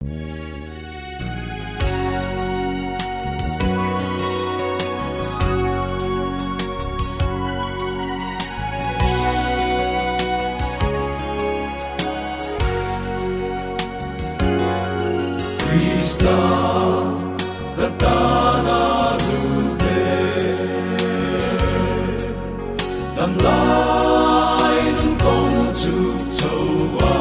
Krista katana lube Tam lai nun kong chu châu wa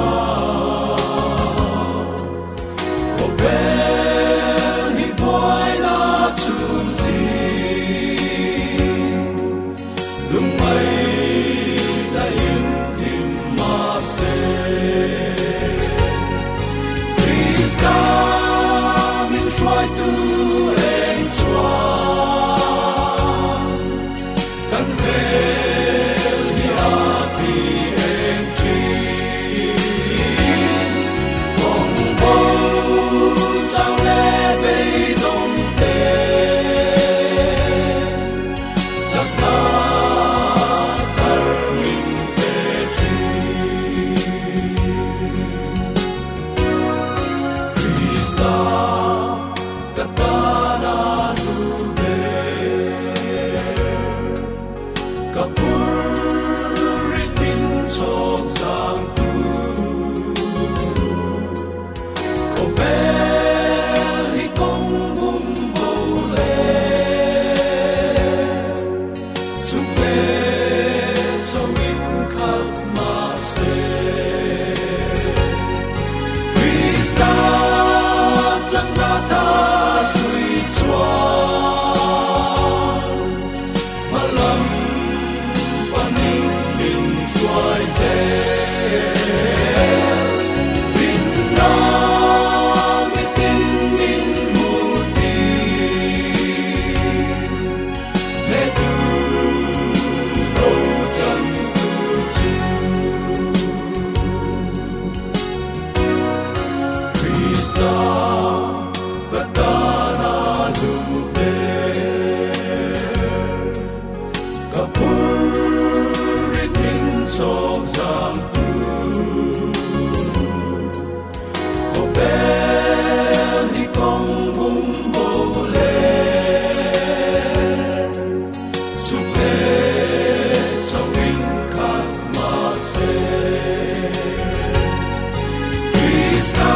Ko vel hi boy na chum si Lung mai na in tim ma se Krista try to enjoy Can vel hi ati entry Kong bo chang le bei dong te Chắc na tar min te tri Krista katana lube kapurit min chok sang tu ko vel hi kong bum bo le chung le trong in khắp ma se Krista chẳng na tha Krista katana lube kapurit min chok sang tu ko vel hi kong bum bo le chung le trong in khắp ma se Krista